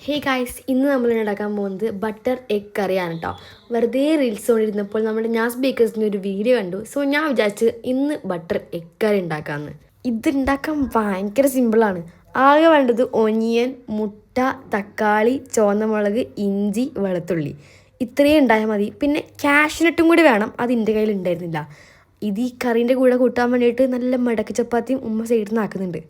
Hey guys, ഇന്ന് നമ്മൾ ഉണ്ടാക്കാൻ പോകുന്നത് ബട്ടർ എഗ് കറിയാണ് കേട്ടോ. വെറുതെ റീൽസ് കൊണ്ടിരുന്നപ്പോൾ നമ്മുടെ നാസ് ബേക്കേഴ്സിൻ്റെ ഒരു വീഡിയോ കണ്ടു. സോ ഞാൻ വിചാരിച്ച് ഇന്ന് ബട്ടർ എഗ് കറി ഉണ്ടാക്കാമെന്ന്. ഇതുണ്ടാക്കാൻ ഭയങ്കര സിമ്പിളാണ്. ആകെ വേണ്ടത് ഒനിയൻ, മുട്ട, തക്കാളി, ചുവന്നമുളക്, ഇഞ്ചി, വെളുത്തുള്ളി. ഇത്രയും ഉണ്ടായാൽ മതി. പിന്നെ കാഷ്നട്ടും കൂടി വേണം. അത് എൻ്റെ കയ്യിൽ ഉണ്ടായിരുന്നില്ല. ഇത് ഈ കറീൻ്റെ കൂടെ കൂട്ടാൻ വേണ്ടിയിട്ട് നല്ല മടക്ക് ചപ്പാത്തിയും ഉമ്മ സൈഡിൽ നിന്ന് ആക്കുന്നുണ്ട്.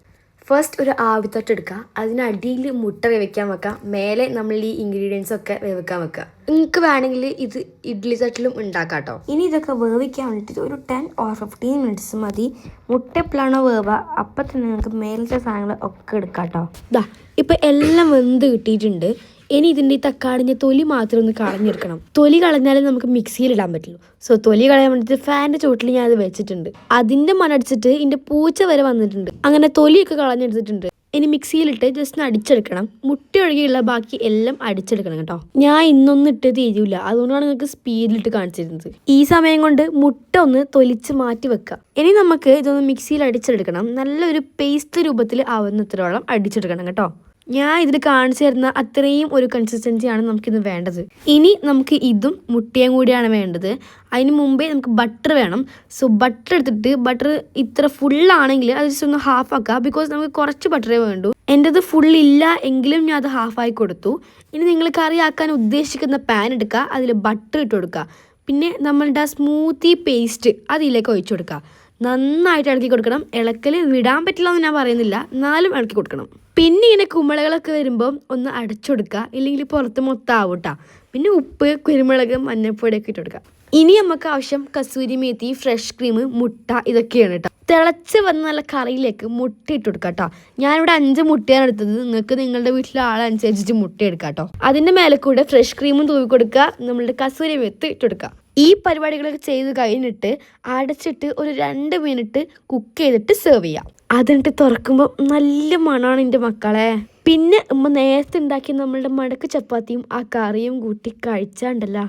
ഫസ്റ്റ് ഒരു ആവിത്തട്ട് എടുക്കുക. അതിനടിയിൽ മുട്ട വേവിക്കാൻ വെക്കുക. മേലെ നമ്മൾ ഈ ഇൻഗ്രീഡിയൻസ് ഒക്കെ വേവിക്കാൻ വെക്കുക. നിങ്ങൾക്ക് വേണമെങ്കിൽ ഇത് ഇഡ്ഡലി തട്ടിലും ഉണ്ടാക്കാം കേട്ടോ. ഇനി ഇതൊക്കെ വേവിക്കാൻ വേണ്ടിയിട്ട് ഒരു 10 or 15 മിനിറ്റ്സ് മതി. മുട്ട എപ്പോഴാണോ വേവുക അപ്പം തന്നെ നിങ്ങൾക്ക് മേലത്തെ സാധനങ്ങൾ ഒക്കെ എടുക്കാം കേട്ടോ. ഇതാ ഇപ്പം എല്ലാം വെന്ത് കിട്ടിയിട്ടുണ്ട്. ഇനി ഇതിൻ്റെ ഈ തക്കാളിൻ്റെ തൊലി മാത്രം ഒന്ന് കളഞ്ഞെടുക്കണം. തൊലി കളഞ്ഞാലേ നമുക്ക് മിക്സിയിൽ ഇടാൻ പറ്റുള്ളൂ. സോ തൊലി കളയാൻ വേണ്ടിയിട്ട് ഫാനിൻ്റെ ചുവട്ടിൽ ഞാൻ അത് വെച്ചിട്ടുണ്ട്. അതിൻ്റെ മണടിച്ചിട്ട് ഇതിൻ്റെ പൂച്ച വരെ വന്നിട്ടുണ്ട്. അങ്ങനെ തൊലിയൊക്കെ കളഞ്ഞെടുത്തിട്ടുണ്ട്. ഇനി മിക്സിയിലിട്ട് ജസ്റ്റ് ഒന്ന് അടിച്ചെടുക്കണം. മുട്ട ഒഴികെയുള്ള ബാക്കി എല്ലാം അടിച്ചെടുക്കണം കേട്ടോ. ഞാൻ ഇന്നൊന്നും ഇട്ട് തീരില്ല, അതുകൊണ്ടാണ് നിങ്ങൾക്ക് സ്പീഡിലിട്ട് കാണിച്ചിരുന്നത്. ഈ സമയം കൊണ്ട് മുട്ട ഒന്ന് തൊലിച്ച് മാറ്റി വെക്കുക. ഇനി നമുക്ക് ഇതൊന്ന് മിക്സിയിൽ അടിച്ചെടുക്കണം. നല്ലൊരു പേസ്റ്റ് രൂപത്തിൽ ആവുന്നത്രയോളം അടിച്ചെടുക്കണം കേട്ടോ. ഞാൻ ഇതിൽ കാണിച്ചു തരുന്ന അത്രയും ഒരു കൺസിസ്റ്റൻസിയാണ് നമുക്കിത് വേണ്ടത്. ഇനി നമുക്ക് ഇതും മുട്ടയും കൂടിയാണ് വേണ്ടത്. അതിന് മുമ്പേ നമുക്ക് ബട്ടർ വേണം. സോ ബട്ടർ എടുത്തിട്ട് ബട്ടർ ഇത്ര ഫുള്ളാണെങ്കിൽ അത് ജസ്റ്റ് ഒന്ന് ഹാഫ് ആക്കുക. ബിക്കോസ് നമുക്ക് കുറച്ച് ബട്ടറേ വേണ്ടൂ. എൻ്റെത് ഫുള്ളില്ല എങ്കിലും ഞാൻ അത് ഹാഫായി കൊടുത്തു. ഇനി നിങ്ങൾ കറി ആക്കാൻ ഉദ്ദേശിക്കുന്ന പാൻ എടുക്കുക. അതിൽ ബട്ടർ ഇട്ട് കൊടുക്കുക. പിന്നെ നമ്മളുടെ സ്മൂത്തി പേസ്റ്റ് അതിലേക്ക് ഒഴിച്ചു കൊടുക്കുക. നന്നായിട്ട് ഇളക്കി കൊടുക്കണം. ഇളക്കൽ വിടാൻ പറ്റില്ല എന്ന് ഞാൻ പറയുന്നില്ല, എന്നാലും ഇളക്കി കൊടുക്കണം. പിന്നെ ഇങ്ങനെ കുമ്പളകളൊക്കെ വരുമ്പോൾ ഒന്ന് അടച്ചുകൊടുക്കുക, ഇല്ലെങ്കിൽ പുറത്ത് മൊത്തം ആവൂട്ടാ. പിന്നെ ഉപ്പ്, കുരുമുളക്, മഞ്ഞൾപ്പൊടിയൊക്കെ ഇട്ട് കൊടുക്കുക. ഇനി നമുക്ക് ആവശ്യം കസൂരി മേത്തി, ഫ്രഷ് ക്രീം, മുട്ട ഇതൊക്കെയാണ് കേട്ടോ. തിളച്ച് വന്ന നല്ല കറിയിലേക്ക് മുട്ട ഇട്ട് കൊടുക്കുക കേട്ടോ. ഞാനിവിടെ 5 മുട്ടയാണ് എടുത്തത്. നിങ്ങൾക്ക് നിങ്ങളുടെ വീട്ടിലെ ആളനുസരിച്ചിട്ട് മുട്ട എടുക്കുക കേട്ടോ. അതിൻ്റെ മേലെ കൂടെ ഫ്രഷ് ക്രീമും തൂവി കൊടുക്കുക. നമ്മളുടെ കസൂരി മേത്തി ഇട്ട് കൊടുക്കുക. ഈ പരിപാടികളൊക്കെ ചെയ്ത് കഴിഞ്ഞിട്ട് അടച്ചിട്ട് ഒരു 2 മിനിറ്റ് കുക്ക് ചെയ്തിട്ട് സെർവ് ചെയ്യാം. അതിട്ട് തുറക്കുമ്പോൾ നല്ല മണമാണ് എൻ്റെ മക്കളെ. പിന്നെ നേരത്തെ ഉണ്ടാക്കിയ നമ്മളുടെ മടക്ക് ചപ്പാത്തിയും ആ കറിയും കൂട്ടി കഴിച്ചാണ്ടല്ലോ,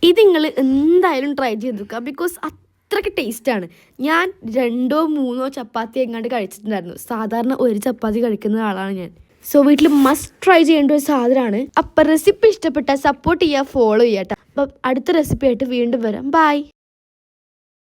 ഇത് നിങ്ങൾ എന്തായാലും ട്രൈ ചെയ്ത് നോക്കുക. ബിക്കോസ് അത്രയ്ക്ക് ടേസ്റ്റാണ്. ഞാൻ 2 or 3 ചപ്പാത്തി എങ്ങാണ്ട് കഴിച്ചിട്ടുണ്ടായിരുന്നു. സാധാരണ ഒരു ചപ്പാത്തി കഴിക്കുന്ന ആളാണ് ഞാൻ. സോ വീട്ടിൽ മസ്റ്റ് ട്രൈ ചെയ്യേണ്ട ഒരു സാധനമാണ്. അപ്പം റെസിപ്പി ഇഷ്ടപ്പെട്ടാൽ സപ്പോർട്ട് ചെയ്യുക, ഫോളോ ചെയ്യാം കേട്ടോ. അപ്പം അടുത്ത റെസിപ്പി ആയിട്ട് വീണ്ടും വരാം. ബൈ.